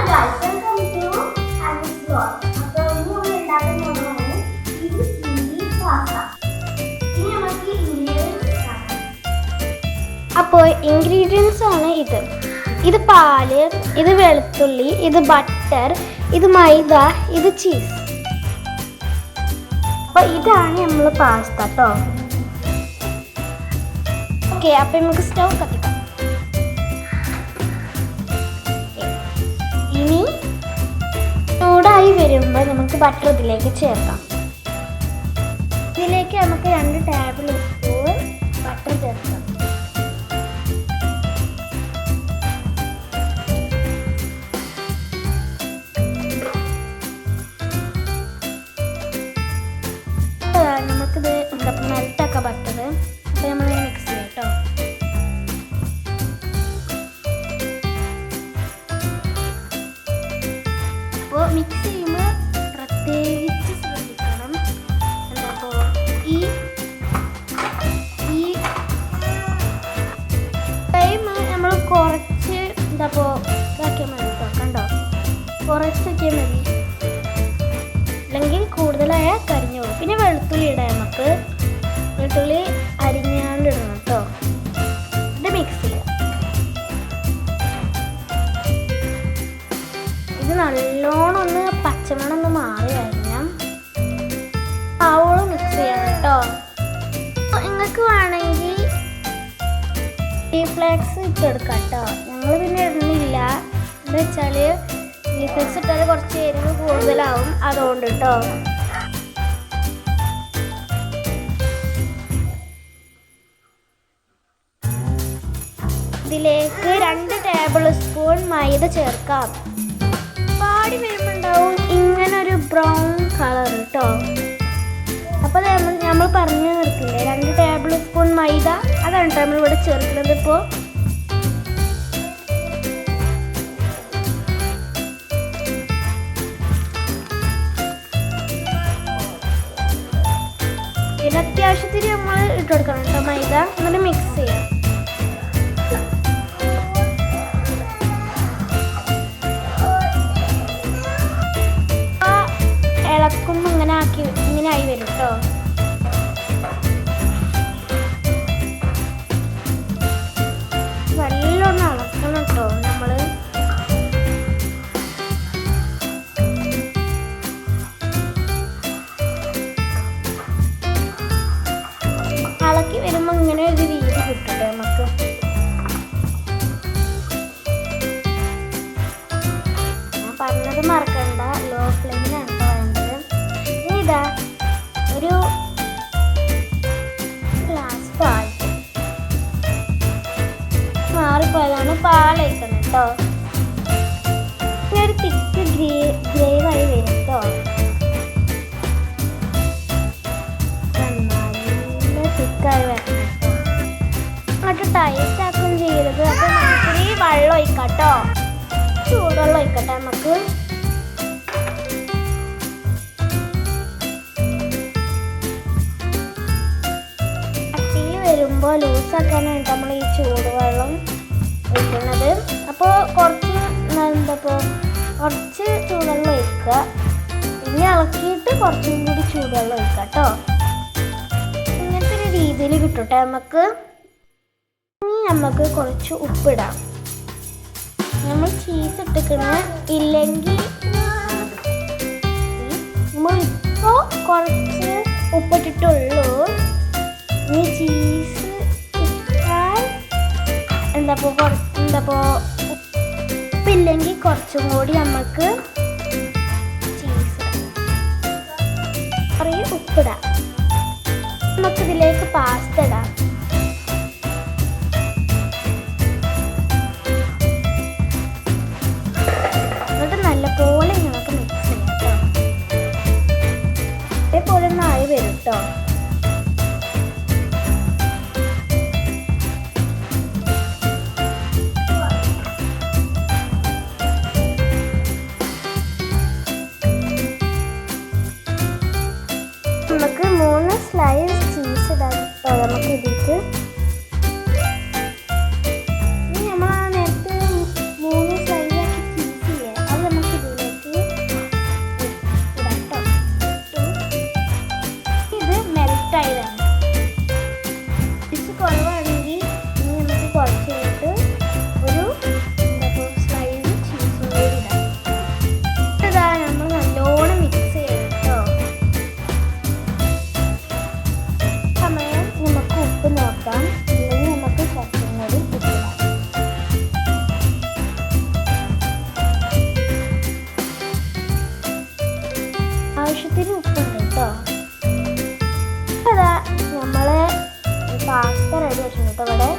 guys, welcome to Alice Vlog. അപ്പോൾ ഇന്ന് ഉണ്ടാക്കാൻ പോകുന്നത് ഇത് ചില്ലി പാസ്ത. ഇനി നമുക്ക് ഇൻഗ്രീഡിയൻസ് കാണാം. അപ്പോൾ ഇൻഗ്രീഡിയൻസ് ആണ് ഇത് പാല്, ഇത് വെളുത്തുള്ളി, ഇത് ബട്ടർ, ഇത് മൈദ, ഇത് ചീസ്. അപ്പോൾ ഇതാണ് നമ്മൾ പാസ്ത കേട്ടോ. ഓക്കെ, അപ്പോൾ നമുക്ക് സ്റ്റൗ കത്തിക്കാം. ഇനി ചൂടായി വരുമ്പോൾ നമുക്ക് ബട്ടർ ഇതിലേക്ക് ചേർക്കാം. ഇതിലേക്ക് നമുക്ക് 2 ടേബിൾ സ്പൂൺ ബട്ടർ ചേർക്കാം. നമുക്കിത് മെൽറ്റാക്കാം ബട്ടർ. അപ്പോൾ നമ്മൾ മിക്സ് ചെയ്യാം കേട്ടോ. അപ്പോൾ മിക്സ് ചെയ്യുമ്പോൾ പ്രത്യേകിച്ച് ശ്രദ്ധിക്കണം. എന്താ ഈ ടൈം നമ്മൾ കുറച്ച് ഇതാക്കിയാൽ മതി കേട്ടോ. കണ്ടോ, കുറച്ചൊക്കെ മതി, അല്ലെങ്കിൽ കൂടുതലായ കരിഞ്ഞു പോകും. പിന്നെ വെളുത്തുള്ളി ഇടാം. നമുക്ക് വെളുത്തുള്ളി അരിഞ്ഞാണ്ട് ഇടണം കേട്ടോ. ഇത് മിക്സ് ചെയ്യാം. ഇത് നല്ലോണം ഒന്ന് പച്ചമണം ഒന്ന് മാറി കഴിഞ്ഞാൽ ആവോളം മിക്സ് ചെയ്യാം കേട്ടോ. നിങ്ങൾക്ക് വേണമെങ്കിൽ ചീ ഫ്ലേക്സ് ഇട്ടെടുക്കാം കേട്ടോ. ഞങ്ങൾ പിന്നെ ഇടുന്നില്ല. എന്താ വെച്ചാൽ ചീ ഫ്ലേക്സ് ഇട്ടാൽ കുറച്ച് എരിവ് കൂടുതലാവും, അതുകൊണ്ട് കേട്ടോ. ഇതിലേക്ക് 2 ടേബിൾ സ്പൂൺ മൈദ ചേർക്കാം. പാടി വരുമ്പോൾ ഉണ്ടാവും ഇങ്ങനൊരു ബ്രൗൺ കളർ കേട്ടോ. അപ്പോൾ നമ്മൾ പറഞ്ഞു നിർത്തില്ലേ, 2 ടേബിൾ സ്പൂൺ മൈദ, അതാണ് നമ്മൾ ഇവിടെ ചേർക്കുന്നത്. ഇപ്പോൾ ഇതിന് അത്യാവശ്യത്തിന് നമ്മൾ ഇട്ട് കൊടുക്കണം കേട്ടോ മൈദ. എന്നിട്ട് മിക്സ് ചെയ്യാം. ഇളക്കുമ്പോൾ ഇങ്ങനെ ആയി വരും കേട്ടോ. നല്ലോണം ഇളക്കണം കേട്ടോ. നമ്മൾ ഇളക്കി വരുമ്പോൾ ഇങ്ങനെ ഒരു രീതി കിട്ടും നമുക്ക്. ഞാൻ പറഞ്ഞത് മറക്കണ്ട, ലോ ഫ്ലെയിമിലാണ് വേണ്ടത്. ഇനി ഇതാ ഒരു ഗ്ലാസ് പാൽ, മാറിപ്പോയതാണ്, പാലൊഴിക്കണം കേട്ടോ. ഇനി ഒരു തിക്ക് ഗ്രേവായി വരും കേട്ടോ. നല്ല തിക്കായി വരണം കേട്ടോ. അങ്ങോട്ട് ടൈറ്റ് ആക്കുകയും ചെയ്യരുത്. അപ്പോൾ നമുക്കിനി വെള്ളം ഒഴിക്കാം കേട്ടോ. ചൂടുവെള്ളം ഒഴിക്കട്ടെ നമുക്ക്. കട്ടിയിൽ വരുമ്പോൾ ലൂസാക്കാനായിട്ട് നമ്മൾ ഈ ചൂടുവെള്ളം ഒഴിക്കുന്നത്. അപ്പോൾ കുറച്ച് ചൂടുവെള്ളം ഒഴിക്കുക. പിന്നെ ഇളക്കിയിട്ട് കുറച്ചും കൂടി ചൂടുവെള്ളം ഒഴിക്കുക കേട്ടോ. ഇങ്ങനത്തെ ഒരു രീതിയിൽ കിട്ടട്ടെ നമുക്ക്. ഇനി നമുക്ക് കുറച്ച് ഉപ്പിടാം. നമ്മൾ ചീസ് ഇട്ടിക്കണ ഇല്ലെങ്കിൽ നമ്മളിപ്പോൾ കുറച്ച് ഉപ്പിട്ടിട്ടുള്ളൂ. ഈ ചീസ് ഇട്ടാൽ ഉപ്പില്ലെങ്കിൽ കുറച്ചും കൂടി നമുക്ക് ചീസ് കുറേ ഉപ്പിടാം. നമുക്കിതിലേക്ക് പാസ്ത ഇടാം. നല്ലപോലെ നമുക്ക് മിക്സ് ചെയ്യാം കേട്ടോ. അതേപോലെ ഒന്ന് ആയി വരും കേട്ടോ. നമുക്ക് 3 സ്ലൈസ് ചീസ് ഇടാം കേട്ടോ. നമുക്ക് ആവശ്യത്തിന് ഉപ്പുണ്ട് കേട്ടോ. അതാ നമ്മൾ പാസ്ത റെഡി ആയിട്ടുണ്ട് കേട്ടോ. ഇവിടെ